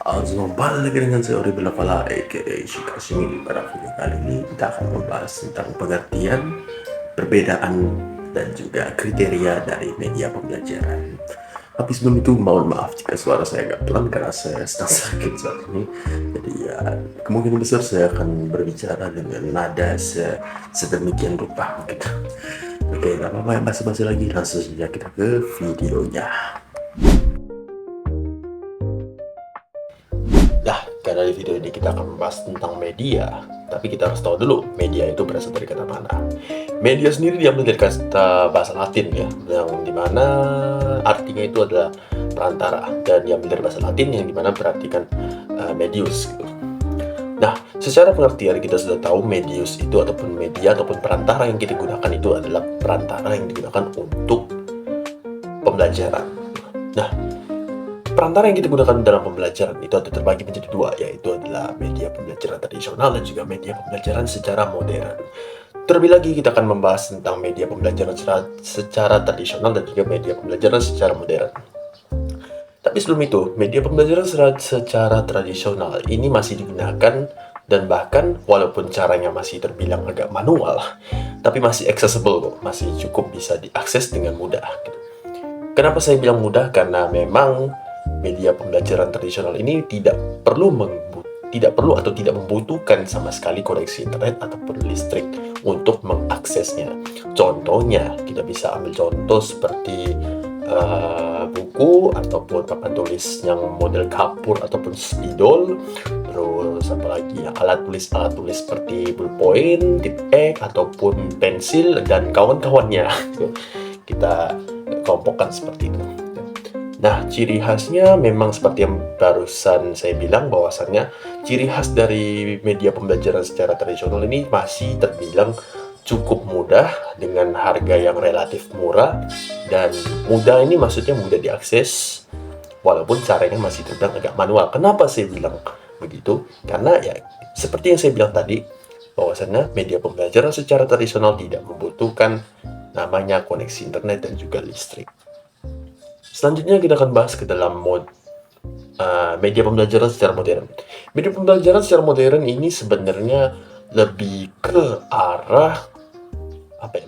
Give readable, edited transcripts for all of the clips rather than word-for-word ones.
Kembali lagi dengan saya Ori Belapala aka Shika Shimini. Pada video kali ini kita akan membahas tentang pengertian, perbedaan, dan juga kriteria dari media pembelajaran. Tapi sebelum itu mohon maaf jika suara saya agak pelan karena saya sedang sakit saat ini. Jadi ya kemungkinan besar saya akan berbicara dengan nada sedemikian rupa gitu. Oke, gak apa-apa yang basa-basi lagi, langsung saja kita ke videonya. Nah, karena di video ini kita akan membahas tentang media, tapi kita harus tahu dulu media itu berasal dari kata mana. Media sendiri diambil dari kata bahasa Latin ya, yang dimana artinya itu adalah perantara, dan diambil dari bahasa Latin yang dimana berartikan medius gitu. Nah, secara pengertian kita sudah tahu medius itu ataupun media ataupun perantara yang kita gunakan itu adalah perantara yang digunakan untuk pembelajaran. Nah, perantara yang kita gunakan dalam pembelajaran itu ada terbagi menjadi dua, yaitu adalah media pembelajaran tradisional dan juga media pembelajaran secara modern. Terlebih lagi kita akan membahas tentang media pembelajaran secara tradisional dan juga media pembelajaran secara modern. Tapi sebelum itu, media pembelajaran secara tradisional ini masih digunakan dan bahkan walaupun caranya masih terbilang agak manual, tapi masih accessible kok, masih cukup bisa diakses dengan mudah gitu. Kenapa saya bilang mudah? Karena memang media pembelajaran tradisional ini tidak perlu atau tidak membutuhkan sama sekali koneksi internet ataupun listrik untuk mengaksesnya. Contohnya, kita bisa ambil contoh seperti buku ataupun papan tulis yang model kapur ataupun spidol, terus apalagi ya, alat tulis seperti ballpoint, tip X ataupun pensil dan kawan-kawannya. Kita kelompokkan seperti itu. Nah, ciri khasnya memang seperti yang barusan saya bilang, bahwasannya ciri khas dari media pembelajaran secara tradisional ini masih terbilang cukup mudah dengan harga yang relatif murah, dan mudah ini maksudnya mudah diakses walaupun caranya masih terbilang agak manual. Kenapa saya bilang begitu? Karena ya seperti yang saya bilang tadi, bahwasannya media pembelajaran secara tradisional tidak membutuhkan namanya koneksi internet dan juga listrik. Selanjutnya kita akan bahas ke dalam media pembelajaran secara modern. Media pembelajaran secara modern ini sebenarnya lebih ke arah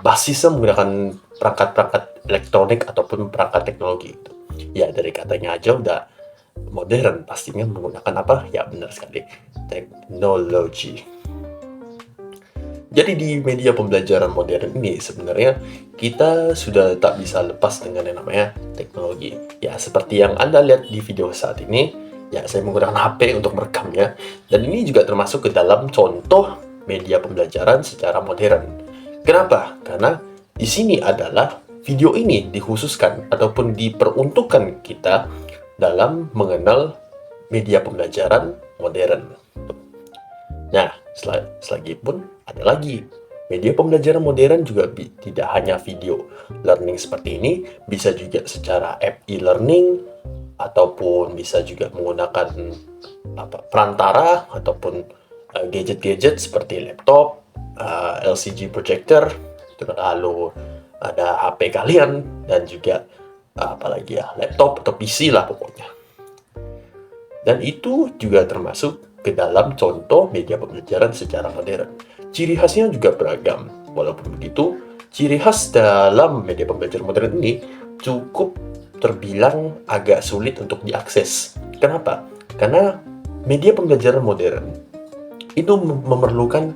basisnya menggunakan perangkat-perangkat elektronik ataupun perangkat teknologi gitu. Ya dari katanya aja udah modern, pastinya menggunakan apa? Ya benar sekali, teknologi. Jadi di media pembelajaran modern ini sebenarnya kita sudah tak bisa lepas dengan yang namanya teknologi. Ya seperti yang Anda lihat di video saat ini, ya saya menggunakan HP untuk merekamnya, dan ini juga termasuk ke dalam contoh media pembelajaran secara modern. Kenapa? Karena di sini adalah video ini dikhususkan ataupun diperuntukkan kita dalam mengenal media pembelajaran modern. Nah, selagi pun ada lagi. Media pembelajaran modern juga tidak hanya video learning seperti ini, bisa juga secara app e-learning, ataupun bisa juga menggunakan perantara ataupun gadget-gadget seperti laptop, LCD projector, lalu ada HP kalian, dan juga apalagi ya, laptop atau PC lah pokoknya. Dan itu juga termasuk ke dalam contoh media pembelajaran secara modern. Ciri khasnya juga beragam. Walaupun begitu, ciri khas dalam media pembelajaran modern ini cukup terbilang agak sulit untuk diakses. Kenapa? Karena media pembelajaran modern itu memerlukan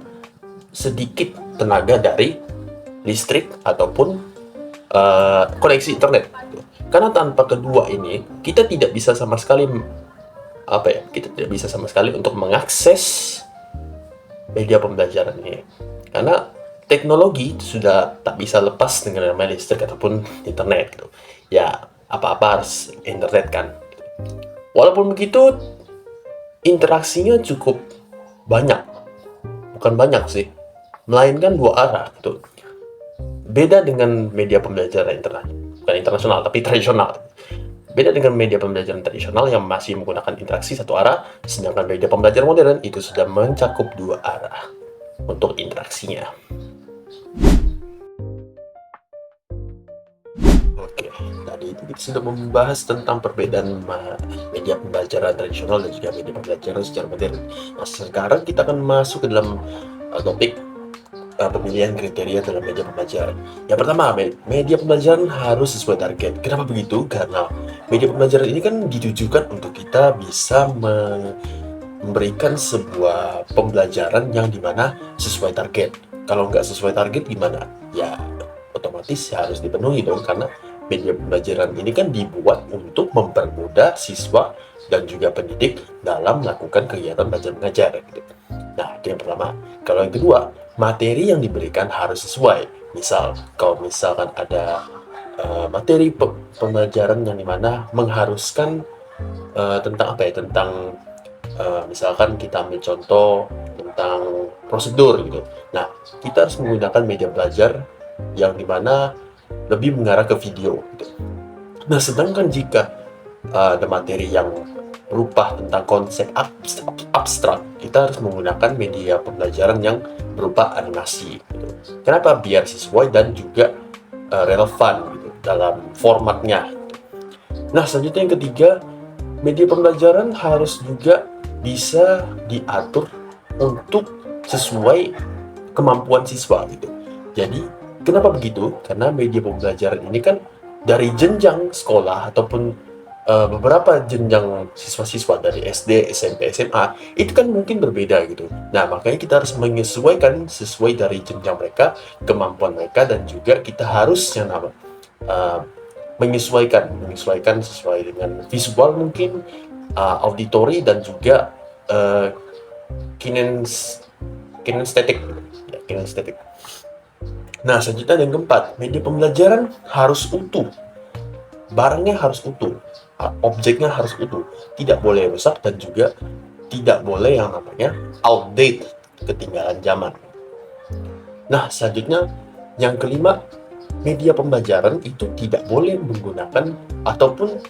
sedikit tenaga dari listrik ataupun koneksi internet. Karena tanpa kedua ini, kita tidak bisa sama sekali untuk mengakses media pembelajaran ini. Karena teknologi sudah tak bisa lepas dengan namanya listrik ataupun internet gitu. Ya, apa-apa harus internet kan. Walaupun begitu, interaksinya cukup banyak. Bukan banyak sih, melainkan dua arah gitu. Beda dengan media pembelajaran bukan internasional tapi tradisional. Beda dengan media pembelajaran tradisional yang masih menggunakan interaksi satu arah, sedangkan media pembelajaran modern itu sudah mencakup dua arah untuk interaksinya. Oke, tadi itu kita sudah membahas tentang perbedaan media pembelajaran tradisional dan juga media pembelajaran secara modern. Nah, sekarang kita akan masuk ke dalam topik pemilihan kriteria dalam media pembelajaran. Yang pertama, media pembelajaran harus sesuai target. Kenapa begitu? Karena media pembelajaran ini kan ditujukan untuk kita bisa memberikan sebuah pembelajaran yang dimana sesuai target. Kalau nggak sesuai target gimana? Ya, otomatis harus dipenuhi dong, karena media pembelajaran ini kan dibuat untuk mempermudah siswa dan juga pendidik dalam melakukan kegiatan belajar mengajar gitu. Nah, itu yang pertama. Kalau yang kedua, materi yang diberikan harus sesuai. Misal, kalau misalkan ada materi pembelajaran yang dimana mengharuskan tentang apa ya, tentang misalkan kita ambil contoh tentang prosedur gitu. Nah, kita harus menggunakan media belajar yang dimana lebih mengarah ke video gitu. Nah, sedangkan jika ada materi yang berupa tentang konsep abstrak, kita harus menggunakan media pembelajaran yang berupa animasi gitu. Kenapa? Biar sesuai dan juga relevan gitu dalam formatnya. Nah, selanjutnya yang ketiga, media pembelajaran harus juga bisa diatur untuk sesuai kemampuan siswa gitu. Jadi, kenapa begitu? Karena media pembelajaran ini kan dari jenjang sekolah ataupun beberapa jenjang siswa-siswa dari SD, SMP, SMA itu kan mungkin berbeda gitu. Nah, makanya kita harus menyesuaikan sesuai dari jenjang mereka, kemampuan mereka, dan juga kita harus yang menyesuaikan sesuai dengan visual mungkin, auditori, dan juga kinestetik, ya, kinestetik. Nah, selanjutnya yang keempat, media pembelajaran harus utuh. Barangnya harus utuh, objeknya harus utuh, tidak boleh rusak dan juga tidak boleh yang namanya outdate, ketinggalan zaman. Nah, selanjutnya yang kelima, media pembelajaran itu tidak boleh menggunakan ataupun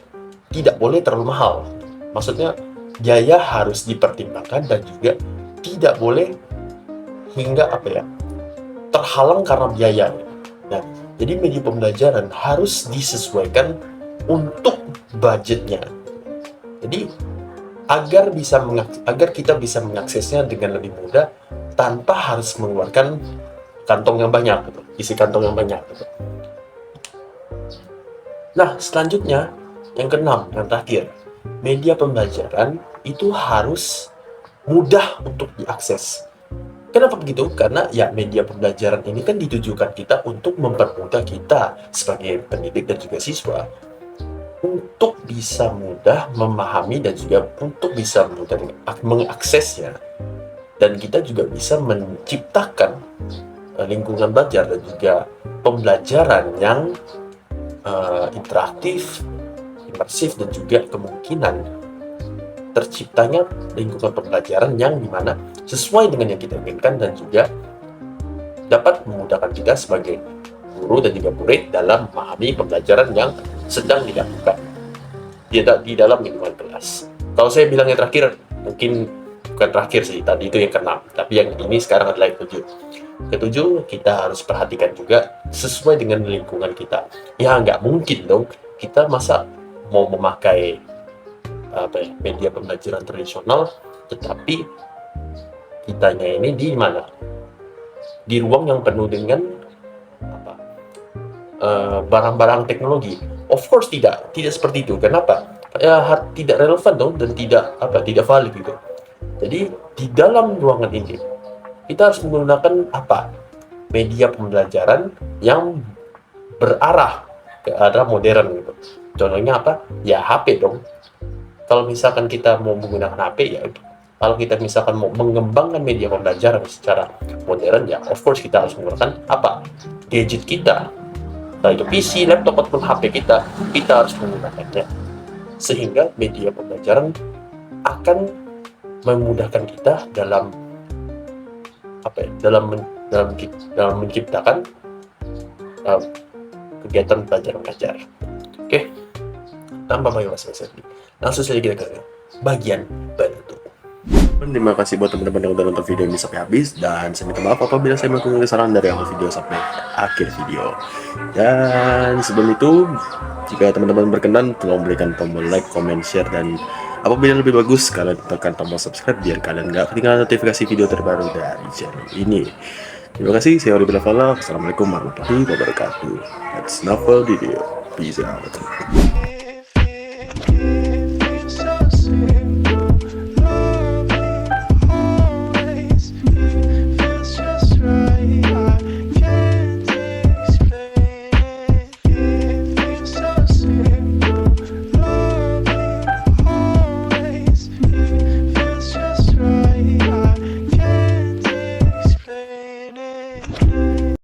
tidak boleh terlalu mahal. Maksudnya biaya harus dipertimbangkan dan juga tidak boleh hingga terhalang karena biaya. Nah, jadi media pembelajaran harus disesuaikan untuk budgetnya. Jadi agar kita bisa mengaksesnya dengan lebih mudah tanpa harus mengeluarkan kantong yang banyak, gitu, isi kantong yang banyak. Gitu. Nah, selanjutnya yang keenam, yang terakhir, media pembelajaran itu harus mudah untuk diakses. Kenapa begitu? Karena ya media pembelajaran ini kan ditujukan kita untuk mempermudah kita sebagai pendidik dan juga siswa untuk bisa mudah memahami dan juga untuk bisa mudah mengaksesnya. Dan kita juga bisa menciptakan lingkungan belajar dan juga pembelajaran yang interaktif, imersif, dan juga kemungkinan terciptanya lingkungan pembelajaran yang dimana sesuai dengan yang kita inginkan dan juga dapat memudahkan kita sebagai guru dan juga murid dalam memahami pembelajaran yang sedang dilakukan di dalam lingkungan kelas. Kalau saya bilang yang terakhir, mungkin bukan terakhir sih, tadi itu yang keenam, tapi yang ini sekarang adalah yang ketujuh. Ketujuh, kita harus perhatikan juga sesuai dengan lingkungan kita. Ya nggak mungkin dong kita masa mau memakai media pembelajaran tradisional, tetapi kitanya ini di mana? Di ruang yang penuh dengan barang-barang teknologi. Of course tidak seperti itu. Kenapa? Tidak relevan dong dan tidak valid gitu. Jadi di dalam ruangan ini kita harus menggunakan media pembelajaran yang berarah ke arah modern gitu. Contohnya Ya HP dong. Kalau misalkan kita mau menggunakan HP, ya kalau kita misalkan mau mengembangkan media pembelajaran secara modern, ya of course kita harus menggunakan gadget kita, entah itu PC, laptop, ataupun HP kita harus menggunakannya, sehingga media pembelajaran akan memudahkan kita dalam dalam menciptakan kegiatan belajar mengajar. Oke. Tanpa banyak basa-basi, langsung saja kita ke bagian bantu. Terima kasih buat teman-teman yang udah nonton video ini sampai habis, dan saya minta maaf apabila saya melakukan kesalahan dari awal video sampai akhir video. Dan sebelum itu, jika teman-teman berkenan, tolong berikan tombol like, comment, share, dan apabila lebih bagus, kalian tekan tombol subscribe biar kalian gak ketinggalan notifikasi video terbaru dari channel ini. Terima kasih, saya Ori Bilafala. Assalamualaikum warahmatullahi wabarakatuh. Let's novel video. Peace out.